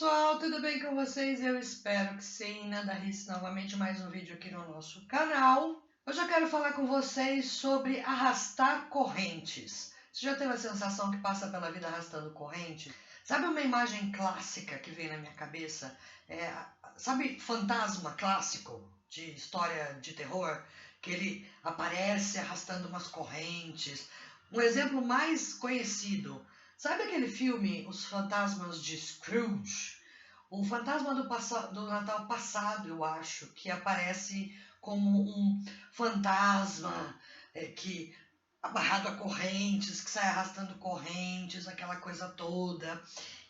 pessoal, tudo bem com vocês? Eu espero que sim. Nanda Riss, novamente mais um vídeo aqui no nosso canal. Hoje eu quero falar com vocês sobre arrastar correntes. Você já teve a sensação que passa pela vida arrastando corrente? Sabe uma imagem clássica que vem na minha cabeça? Sabe fantasma clássico de história de terror? Que ele aparece arrastando umas correntes. Um exemplo mais conhecido. Sabe aquele filme Os Fantasmas de Scrooge? O fantasma do Natal passado, eu acho, que aparece como um fantasma que amarrado a correntes, que sai arrastando correntes, aquela coisa toda.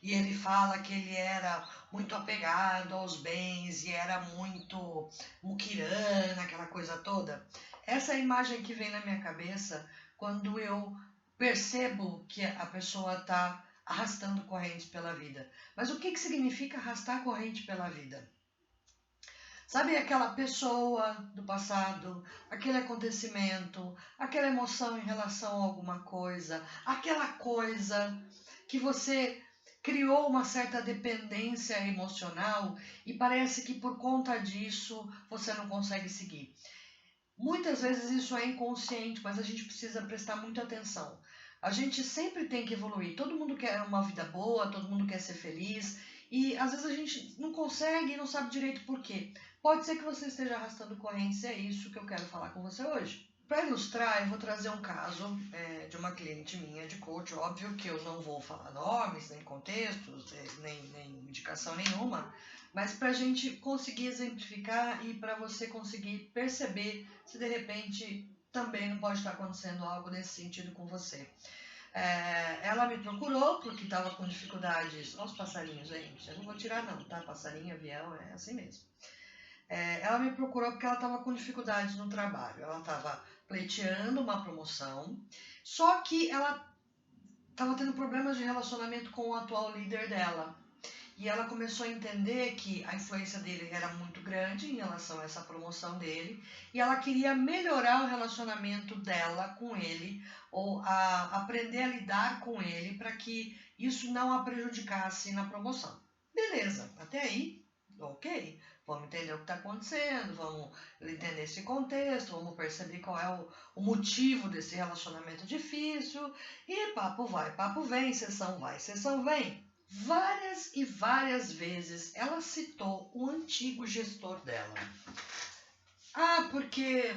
E ele fala que ele era muito apegado aos bens e era muito muquirana, aquela coisa toda. Essa é a imagem que vem na minha cabeça quando eu percebo que a pessoa está arrastando correntes pela vida. Mas o que significa arrastar corrente pela vida? Sabe aquela pessoa do passado, aquele acontecimento, aquela emoção em relação a alguma coisa, aquela coisa que você criou uma certa dependência emocional e parece que por conta disso você não consegue seguir. Muitas vezes isso é inconsciente, mas a gente precisa prestar muita atenção. A gente sempre tem que evoluir. Todo mundo quer uma vida boa, todo mundo quer ser feliz e às vezes a gente não consegue e não sabe direito por quê. Pode ser que você esteja arrastando correntes e é isso que eu quero falar com você hoje. Para ilustrar, eu vou trazer um caso de uma cliente minha de coach. Óbvio que eu não vou falar nomes, nem contextos, nem indicação nenhuma, mas para a gente conseguir exemplificar e para você conseguir perceber se de repente também não pode estar acontecendo algo nesse sentido com você. Ela me procurou porque estava com dificuldades. Olha os passarinhos, gente. Eu não vou tirar não, tá? Passarinho, avião, é assim mesmo. Ela me procurou porque ela estava com dificuldades no trabalho. Ela estava pleiteando uma promoção, só que ela estava tendo problemas de relacionamento com o atual líder dela. E ela começou a entender que a influência dele era muito grande em relação a essa promoção dele. E ela queria melhorar o relacionamento dela com ele, ou aprender a lidar com ele, para que isso não a prejudicasse na promoção. Beleza, até aí, ok. Vamos entender o que está acontecendo, vamos entender esse contexto, vamos perceber qual é o motivo desse relacionamento difícil. E papo vai, papo vem, sessão vai, sessão vem. Várias e várias vezes ela citou o antigo gestor dela. Porque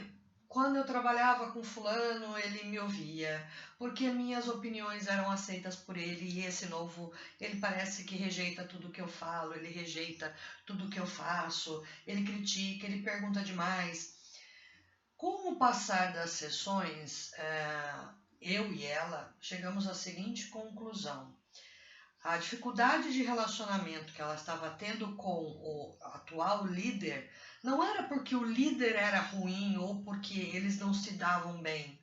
quando eu trabalhava com fulano, ele me ouvia, porque minhas opiniões eram aceitas por ele e esse novo, ele parece que rejeita tudo que eu falo, ele rejeita tudo que eu faço, ele critica, ele pergunta demais. Com o passar das sessões, eu e ela chegamos à seguinte conclusão. A dificuldade de relacionamento que ela estava tendo com o atual líder não era porque o líder era ruim ou porque eles não se davam bem.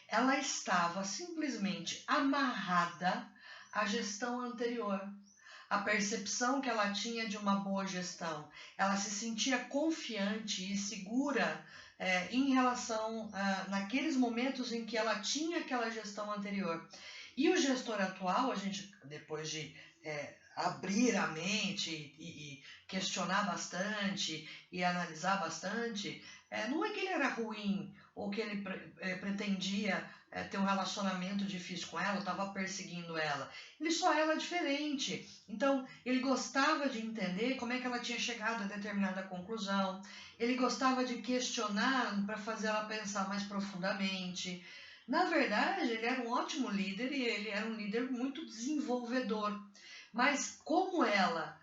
Ela estava simplesmente amarrada à gestão anterior. A percepção que ela tinha de uma boa gestão. Ela se sentia confiante e segura em relação naqueles momentos em que ela tinha aquela gestão anterior. E o gestor atual, a gente, depois de abrir a mente e questionar bastante e analisar bastante, não é que ele era ruim ou que ele pretendia ter um relacionamento difícil com ela, estava perseguindo ela. Ele só era diferente. Então, ele gostava de entender como é que ela tinha chegado a determinada conclusão, ele gostava de questionar para fazer ela pensar mais profundamente. Na verdade, ele era um ótimo líder e ele era um líder muito desenvolvedor. Mas como ela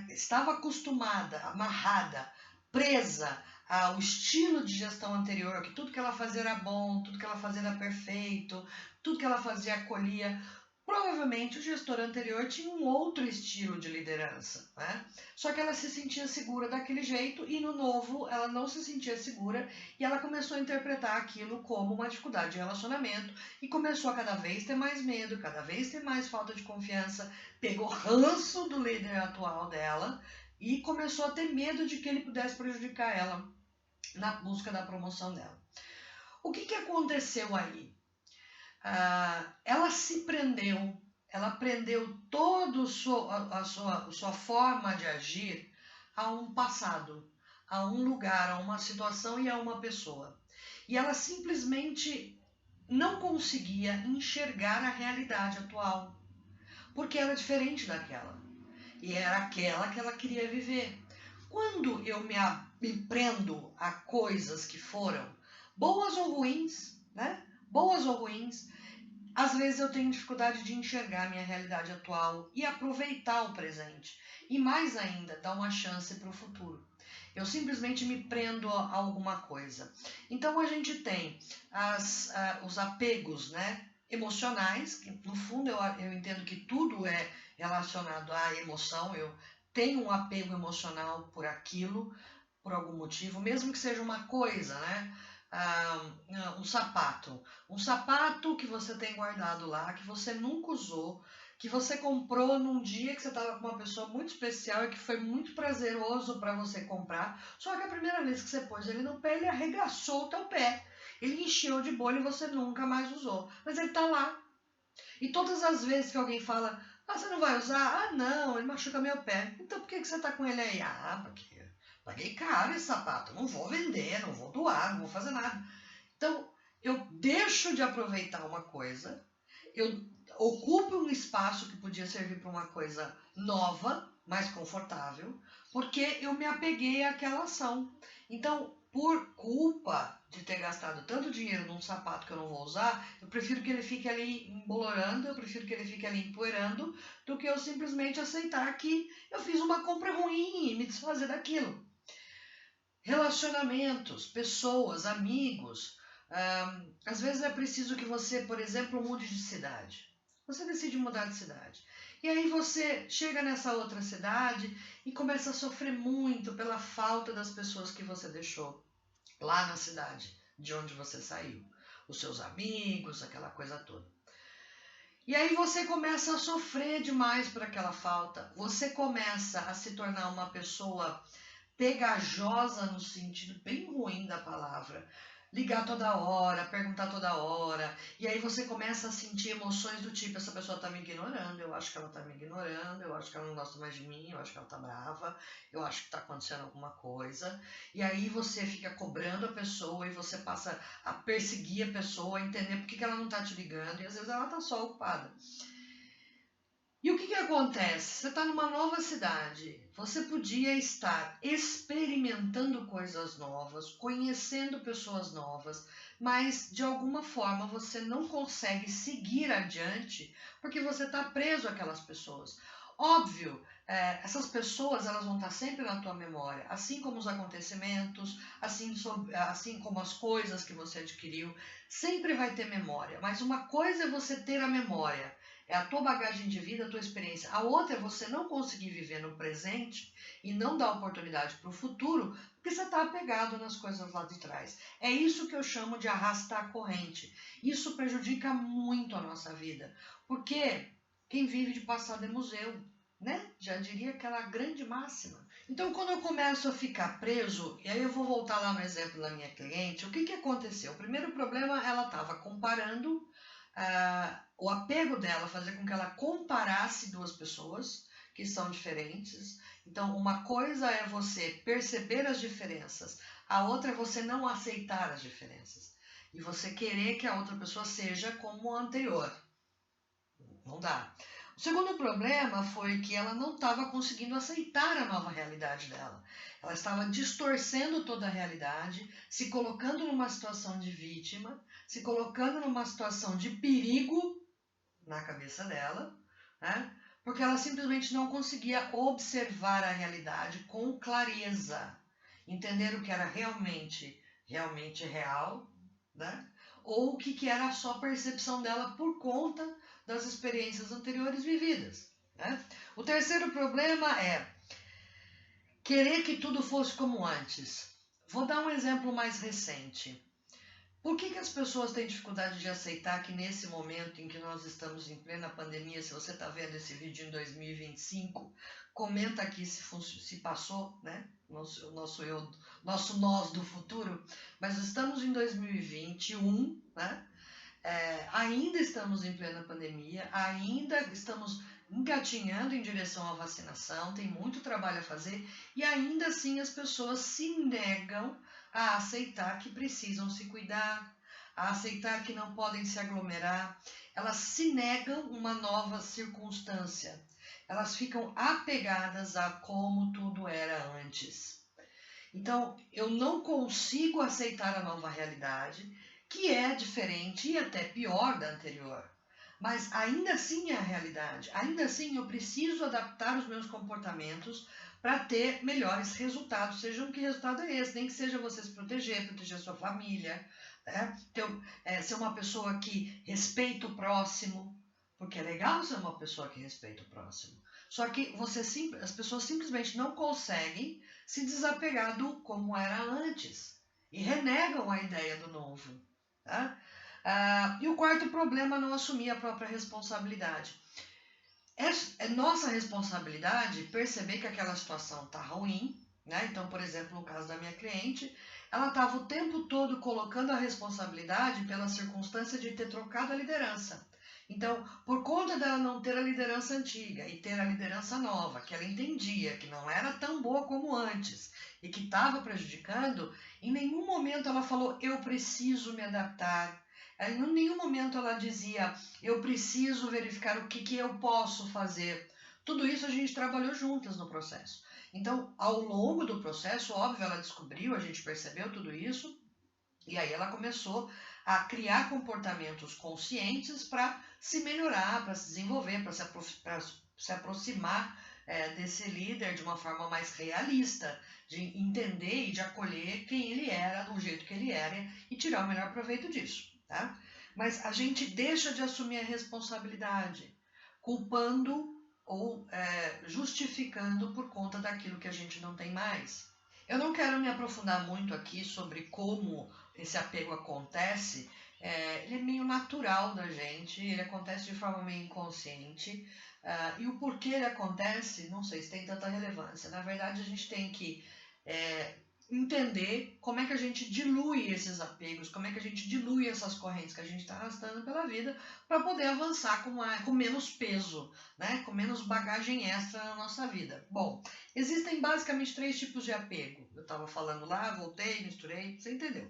estava acostumada, amarrada, presa ao estilo de gestão anterior, que tudo que ela fazia era bom, tudo que ela fazia era perfeito, tudo que ela fazia acolhia, provavelmente o gestor anterior tinha um outro estilo de liderança, né? Só que ela se sentia segura daquele jeito e no novo ela não se sentia segura e ela começou a interpretar aquilo como uma dificuldade de relacionamento e começou a cada vez ter mais medo, cada vez ter mais falta de confiança, pegou ranço do líder atual dela e começou a ter medo de que ele pudesse prejudicar ela na busca da promoção dela. O que aconteceu aí? Ela se prendeu, ela prendeu toda a sua forma de agir a um passado, a um lugar, a uma situação e a uma pessoa. E ela simplesmente não conseguia enxergar a realidade atual, porque era diferente daquela. E era aquela que ela queria viver. Quando eu me prendo a coisas que foram boas ou ruins, né? Boas ou ruins, às vezes eu tenho dificuldade de enxergar a minha realidade atual e aproveitar o presente. E mais ainda, dar uma chance para o futuro. Eu simplesmente me prendo a alguma coisa. Então a gente tem os apegos, né, emocionais, que no fundo eu entendo que tudo é relacionado à emoção. Eu tenho um apego emocional por aquilo, por algum motivo, mesmo que seja uma coisa, né? Um sapato. Um sapato que você tem guardado lá, que você nunca usou, que você comprou num dia que você estava com uma pessoa muito especial e que foi muito prazeroso para você comprar, só que a primeira vez que você pôs ele no pé, ele arregaçou o teu pé. Ele encheu de bolha e você nunca mais usou. Mas ele está lá. E todas as vezes que alguém fala, você não vai usar? Ah, não, ele machuca meu pé. Então por que você está com ele aí? Ah, porque paguei caro esse sapato, não vou vender, não vou doar, não vou fazer nada. Então, eu deixo de aproveitar uma coisa, eu ocupo um espaço que podia servir para uma coisa nova, mais confortável, porque eu me apeguei àquela ação. Então, por culpa de ter gastado tanto dinheiro num sapato que eu não vou usar, eu prefiro que ele fique ali embolorando, eu prefiro que ele fique ali empoeirando, do que eu simplesmente aceitar que eu fiz uma compra ruim e me desfazer daquilo. Relacionamentos, pessoas, amigos. Às vezes é preciso que você, por exemplo, mude de cidade. Você decide mudar de cidade. E aí você chega nessa outra cidade e começa a sofrer muito pela falta das pessoas que você deixou lá na cidade de onde você saiu. Os seus amigos, aquela coisa toda. E aí você começa a sofrer demais por aquela falta. Você começa a se tornar uma pessoa pegajosa no sentido bem ruim da palavra. Ligar toda hora, perguntar toda hora, e aí você começa a sentir emoções do tipo, essa pessoa tá me ignorando, eu acho que ela tá me ignorando, eu acho que ela não gosta mais de mim, eu acho que ela tá brava, eu acho que tá acontecendo alguma coisa, e aí você fica cobrando a pessoa e você passa a perseguir a pessoa, a entender por que ela não tá te ligando, e às vezes ela tá só ocupada. E o que acontece? Você está numa nova cidade, você podia estar experimentando coisas novas, conhecendo pessoas novas, mas de alguma forma você não consegue seguir adiante porque você está preso àquelas pessoas. Óbvio, essas pessoas elas vão estar sempre na tua memória, assim como os acontecimentos, assim como as coisas que você adquiriu, sempre vai ter memória. Mas uma coisa é você ter a memória, é a tua bagagem de vida, a tua experiência. A outra é você não conseguir viver no presente e não dar oportunidade para o futuro, porque você está apegado nas coisas lá de trás. É isso que eu chamo de arrastar a corrente. Isso prejudica muito a nossa vida, porque quem vive de passado é museu, né? Já diria aquela grande máxima. Então, quando eu começo a ficar preso, e aí eu vou voltar lá no exemplo da minha cliente, o que aconteceu? O primeiro problema, ela estava comparando. O apego dela fazia com que ela comparasse duas pessoas que são diferentes. Então, uma coisa é você perceber as diferenças, a outra é você não aceitar as diferenças. E você querer que a outra pessoa seja como a anterior. Não dá. O segundo problema foi que ela não estava conseguindo aceitar a nova realidade dela. Ela estava distorcendo toda a realidade, se colocando numa situação de vítima, se colocando numa situação de perigo na cabeça dela, né? Porque ela simplesmente não conseguia observar a realidade com clareza, entender o que era realmente real, né? Ou o que era só percepção dela por conta das experiências anteriores vividas, né? O terceiro problema é querer que tudo fosse como antes. Vou dar um exemplo mais recente. Por que as pessoas têm dificuldade de aceitar que nesse momento em que nós estamos em plena pandemia, se você está vendo esse vídeo em 2025, comenta aqui se passou, né? Nosso nós do futuro, mas estamos em 2021, né? Ainda estamos em plena pandemia, ainda estamos engatinhando em direção à vacinação, tem muito trabalho a fazer e ainda assim as pessoas se negam a aceitar que precisam se cuidar, a aceitar que não podem se aglomerar, elas se negam uma nova circunstância, elas ficam apegadas a como tudo era antes. Então, eu não consigo aceitar a nova realidade, que é diferente e até pior da anterior. Mas ainda assim é a realidade. Ainda assim eu preciso adaptar os meus comportamentos para ter melhores resultados, sejam que resultado é esse, nem que seja você se proteger a sua família, né? Então, ser uma pessoa que respeita o próximo, porque é legal ser uma pessoa que respeita o próximo. Só que as pessoas simplesmente não conseguem se desapegar do como era antes e renegam a ideia do novo. Tá? E o quarto problema é não assumir a própria responsabilidade. É nossa responsabilidade perceber que aquela situação está ruim, né? Então, por exemplo, no caso da minha cliente, ela estava o tempo todo colocando a responsabilidade pela circunstância de ter trocado a liderança. Então, por conta dela não ter a liderança antiga e ter a liderança nova, que ela entendia que não era tão boa como antes e que estava prejudicando, em nenhum momento ela falou, eu preciso me adaptar. Em nenhum momento ela dizia, eu preciso verificar o que eu posso fazer. Tudo isso a gente trabalhou juntas no processo. Então, ao longo do processo, óbvio, ela descobriu, a gente percebeu tudo isso, e aí ela começou a criar comportamentos conscientes para se melhorar, para se desenvolver, para se aproximar desse líder de uma forma mais realista, de entender e de acolher quem ele era, do jeito que ele era e tirar o melhor proveito disso. Tá? Mas a gente deixa de assumir a responsabilidade, culpando ou justificando por conta daquilo que a gente não tem mais. Eu não quero me aprofundar muito aqui sobre como esse apego acontece, ele é meio natural da gente, ele acontece de forma meio inconsciente, e o porquê ele acontece, não sei se tem tanta relevância. Na verdade, a gente tem que entender como é que a gente dilui esses apegos, como é que a gente dilui essas correntes que a gente está arrastando pela vida para poder avançar com menos peso, né? Com menos bagagem extra na nossa vida. Bom, existem basicamente 3 tipos de apego. Eu estava falando lá, voltei, misturei, você entendeu.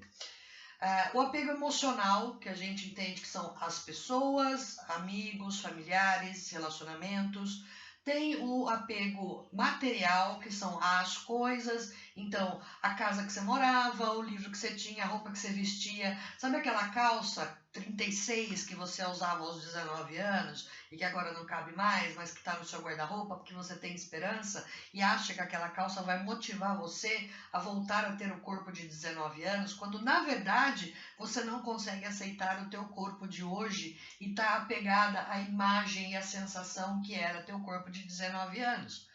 O apego emocional, que a gente entende que são as pessoas, amigos, familiares, relacionamentos. Tem o apego material, que são as coisas, então a casa que você morava, o livro que você tinha, a roupa que você vestia. Sabe aquela calça 36 que você usava aos 19 anos e que agora não cabe mais, mas que está no seu guarda-roupa porque você tem esperança e acha que aquela calça vai motivar você a voltar a ter o corpo de 19 anos, quando na verdade você não consegue aceitar o teu corpo de hoje e está apegada à imagem e à sensação que era teu corpo de 19 anos.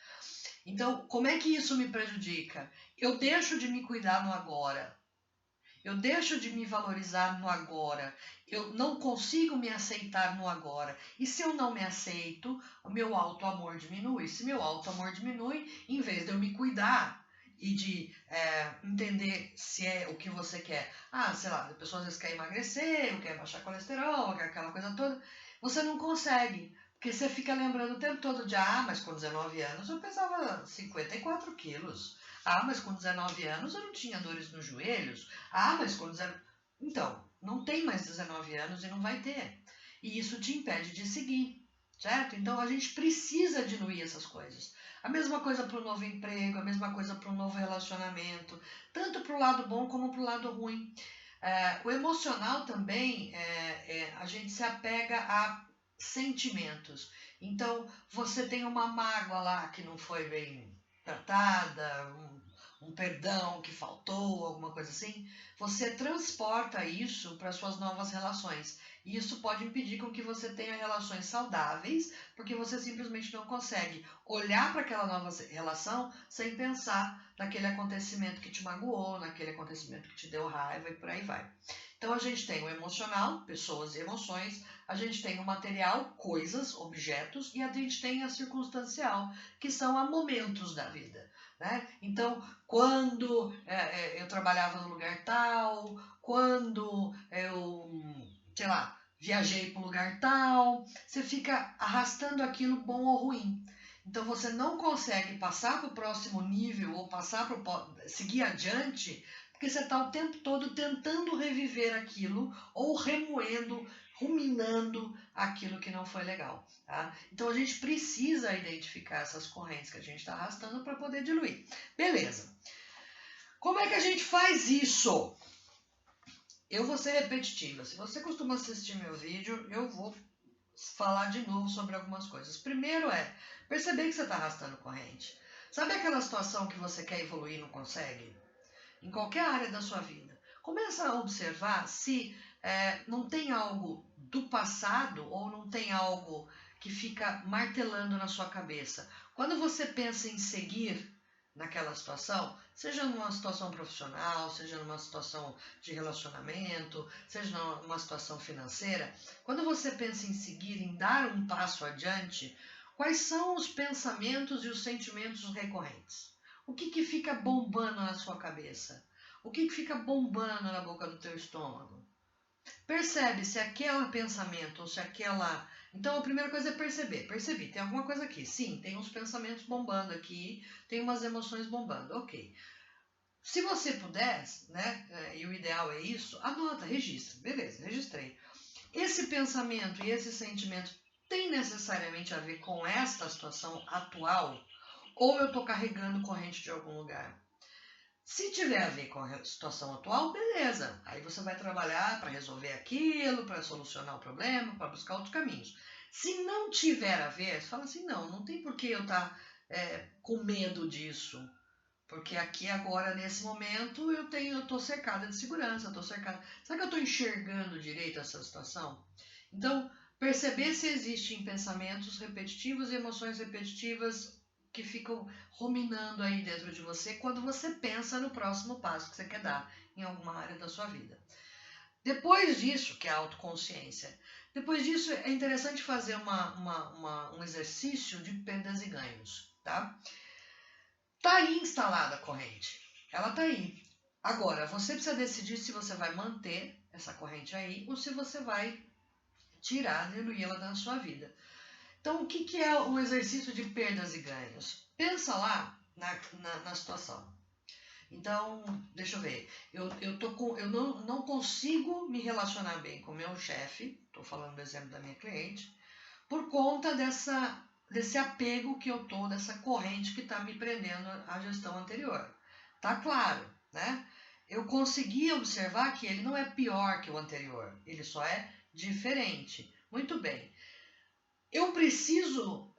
Então, como é que isso me prejudica? Eu deixo de me cuidar no agora. Eu deixo de me valorizar no agora. Eu não consigo me aceitar no agora. E se eu não me aceito, o meu auto-amor diminui. Se meu auto-amor diminui, em vez de eu me cuidar e de entender se é o que você quer. Sei lá, a pessoa às vezes quer emagrecer, ou quer baixar colesterol, quer aquela coisa toda. Você não consegue. Porque você fica lembrando o tempo todo de, mas com 19 anos eu pesava 54 quilos. Mas com 19 anos eu não tinha dores nos joelhos. Mas com 19... Então, não tem mais 19 anos e não vai ter. E isso te impede de seguir, certo? Então a gente precisa diluir essas coisas. A mesma coisa para o novo emprego, a mesma coisa para um novo relacionamento, tanto para o lado bom como para o lado ruim. O emocional também, a gente se apega a sentimentos. Então, você tem uma mágoa lá que não foi bem tratada, um perdão que faltou, alguma coisa assim, você transporta isso para suas novas relações. E isso pode impedir com que você tenha relações saudáveis, porque você simplesmente não consegue olhar para aquela nova relação sem pensar naquele acontecimento que te magoou, naquele acontecimento que te deu raiva e por aí vai. Então a gente tem o emocional, pessoas e emoções, a gente tem o material, coisas, objetos, e a gente tem a circunstancial, que são a momentos da vida. Né? Então, quando eu trabalhava no lugar tal, quando eu, sei lá, viajei para um lugar tal, você fica arrastando aquilo bom ou ruim. Então você não consegue passar para o próximo nível ou seguir adiante, porque você está o tempo todo tentando reviver aquilo ou remoendo, ruminando aquilo que não foi legal. Tá? Então a gente precisa identificar essas correntes que a gente está arrastando para poder diluir. Beleza. Como é que a gente faz isso? Eu vou ser repetitiva. Se você costuma assistir meu vídeo, eu vou falar de novo sobre algumas coisas. Primeiro é perceber que você está arrastando corrente. Sabe aquela situação que você quer evoluir e não consegue? Em qualquer área da sua vida. Começa a observar se não tem algo do passado ou não tem algo que fica martelando na sua cabeça. Quando você pensa em seguir naquela situação, seja numa situação profissional, seja numa situação de relacionamento, seja numa situação financeira, quando você pensa em seguir, em dar um passo adiante, quais são os pensamentos e os sentimentos recorrentes? O que fica bombando na sua cabeça? O que fica bombando na boca do teu estômago? Percebe se aquele pensamento ou se aquela... Então a primeira coisa é perceber. Percebi, tem alguma coisa aqui. Sim, tem uns pensamentos bombando aqui, tem umas emoções bombando. Ok. Se você puder, né, e o ideal é isso, anota, registra. Beleza, registrei. Esse pensamento e esse sentimento tem necessariamente a ver com esta situação atual? Ou eu estou carregando corrente de algum lugar? Se tiver a ver com a situação atual, beleza. Aí você vai trabalhar para resolver aquilo, para solucionar o problema, para buscar outros caminhos. Se não tiver a ver, você fala assim, não tem por que eu estar com medo disso. Porque aqui agora, nesse momento, eu estou cercada de segurança, Será que eu estou enxergando direito essa situação? Então, perceber se existem pensamentos repetitivos e emoções repetitivas que ficam ruminando aí dentro de você quando você pensa no próximo passo que você quer dar em alguma área da sua vida. Depois disso, que é a autoconsciência, depois disso é interessante fazer um exercício de perdas e ganhos, tá? Tá aí instalada a corrente, ela tá aí. Agora, você precisa decidir se você vai manter essa corrente aí ou se você vai tirar, diluí-la da sua vida. Então, o que é o exercício de perdas e ganhos? Pensa lá na situação. Então, deixa eu ver. Eu não consigo me relacionar bem com o meu chefe, estou falando do exemplo da minha cliente, por conta desse apego que eu estou, dessa corrente que está me prendendo à gestão anterior. Tá claro, né? Eu consegui observar que ele não é pior que o anterior, ele só é diferente. Muito bem. Eu preciso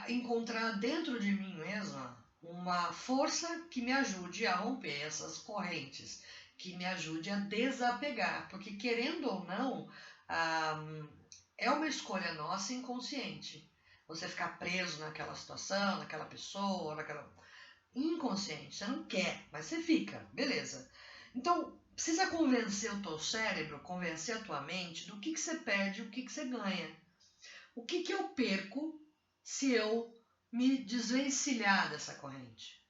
encontrar dentro de mim mesma uma força que me ajude a romper essas correntes, que me ajude a desapegar, porque querendo ou não, é uma escolha nossa inconsciente. Você ficar preso naquela situação, naquela pessoa, naquela... Inconsciente, você não quer, mas você fica, beleza. Então, precisa convencer o teu cérebro, convencer a tua mente do que você perde e o que você ganha. O que eu perco se eu me desvencilhar dessa corrente?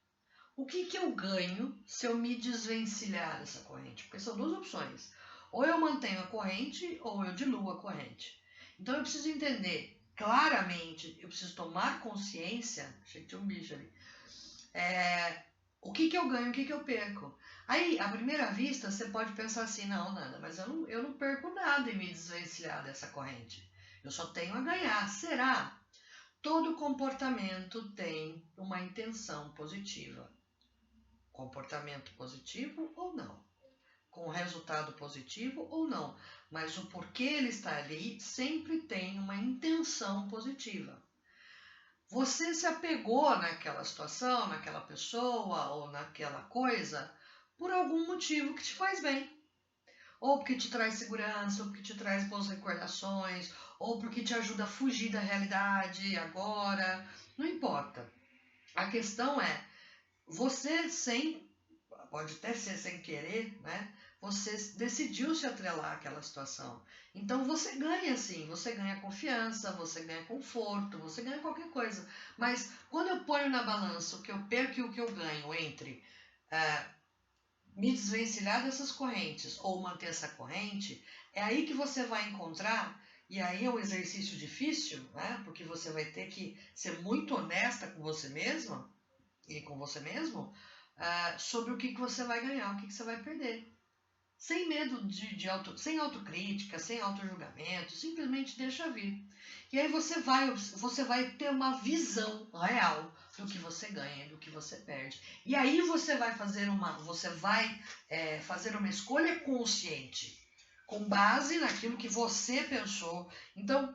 O que eu ganho se eu me desvencilhar dessa corrente? Porque são duas opções. Ou eu mantenho a corrente ou eu diluo a corrente. Então eu preciso entender claramente, eu preciso tomar consciência, achei que tinha um bicho ali, o que eu ganho, o que eu perco. Aí, à primeira vista, você pode pensar assim, não, Nanda, mas eu não perco nada em me desvencilhar dessa corrente. Eu só tenho a ganhar. Será? Todo comportamento tem uma intenção positiva. Comportamento positivo ou não. Com resultado positivo ou não. Mas o porquê ele está ali sempre tem uma intenção positiva. Você se apegou naquela situação, naquela pessoa ou naquela coisa por algum motivo que te faz bem. Ou porque te traz segurança, ou porque te traz boas recordações, ou porque te ajuda a fugir da realidade agora. Não importa. A questão é, você pode até ser sem querer, né? Você decidiu se atrelar àquela situação. Então você ganha sim, você ganha confiança, você ganha conforto, você ganha qualquer coisa. Mas quando eu ponho na balança o que eu perco e o que eu ganho entre me desvencilhar dessas correntes ou manter essa corrente, É aí que você vai encontrar, e aí é um exercício difícil, né? Porque você vai ter que ser muito honesta com você mesma e com você mesmo sobre o que você vai ganhar, o que você vai perder. Sem medo sem autocrítica, sem autojulgamento, simplesmente deixa vir. E aí você vai ter uma visão real do que você ganha, do que você perde. E aí você vai fazer uma escolha consciente, com base naquilo que você pensou. Então,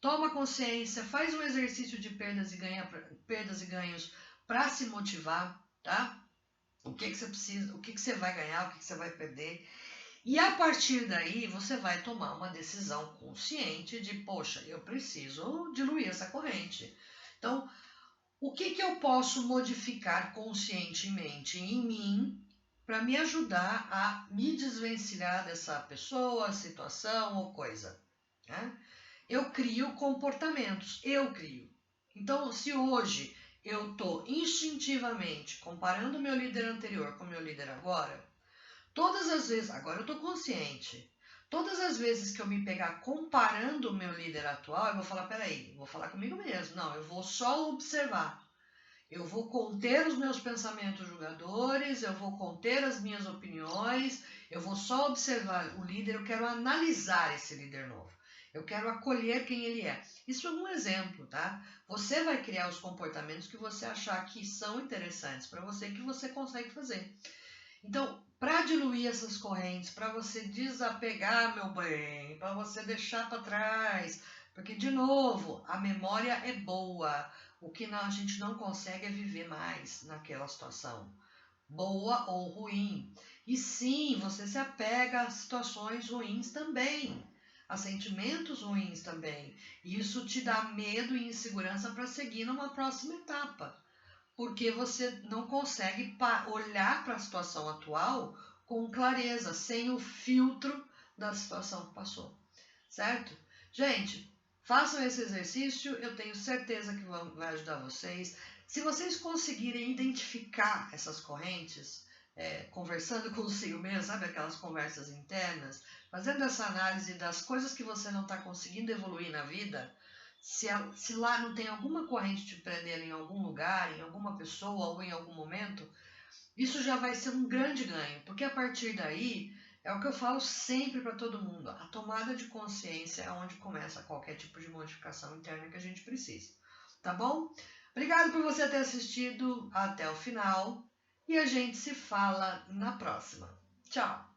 toma consciência, faz um exercício de perdas e ganhos para se motivar, tá? O que você precisa, o que você vai ganhar, o que você vai perder. E a partir daí você vai tomar uma decisão consciente de, poxa, eu preciso diluir essa corrente. Então, o que eu posso modificar conscientemente em mim para me ajudar a me desvencilhar dessa pessoa, situação ou coisa? Né? Eu crio comportamentos, eu crio. Então, se hoje eu estou instintivamente comparando o meu líder anterior com o meu líder agora, todas as vezes, agora eu estou consciente, todas as vezes que eu me pegar comparando o meu líder atual, eu vou falar, peraí, vou falar comigo mesmo. Não, eu vou só observar. Eu vou conter os meus pensamentos julgadores, eu vou conter as minhas opiniões, eu vou só observar o líder, eu quero analisar esse líder novo. Eu quero acolher quem ele é. Isso é um exemplo, tá? Você vai criar os comportamentos que você achar que são interessantes para você, que você consegue fazer. Então, para diluir essas correntes, para você desapegar, meu bem, para você deixar para trás, porque, de novo, a memória é boa. O que a gente não consegue é viver mais naquela situação, boa ou ruim. E sim, você se apega a situações ruins também, a sentimentos ruins também. E isso te dá medo e insegurança para seguir numa próxima etapa, porque você não consegue olhar para a situação atual com clareza, sem o filtro da situação que passou, certo? Gente, façam esse exercício, eu tenho certeza que vai ajudar vocês. Se vocês conseguirem identificar essas correntes, conversando consigo mesmo, sabe aquelas conversas internas, fazendo essa análise das coisas que você não está conseguindo evoluir na vida, se lá não tem alguma corrente te prendendo em algum lugar, em alguma pessoa ou em algum momento, isso já vai ser um grande ganho, porque a partir daí, é o que eu falo sempre para todo mundo, a tomada de consciência é onde começa qualquer tipo de modificação interna que a gente precisa, tá bom? Obrigado por você ter assistido até o final e a gente se fala na próxima. Tchau!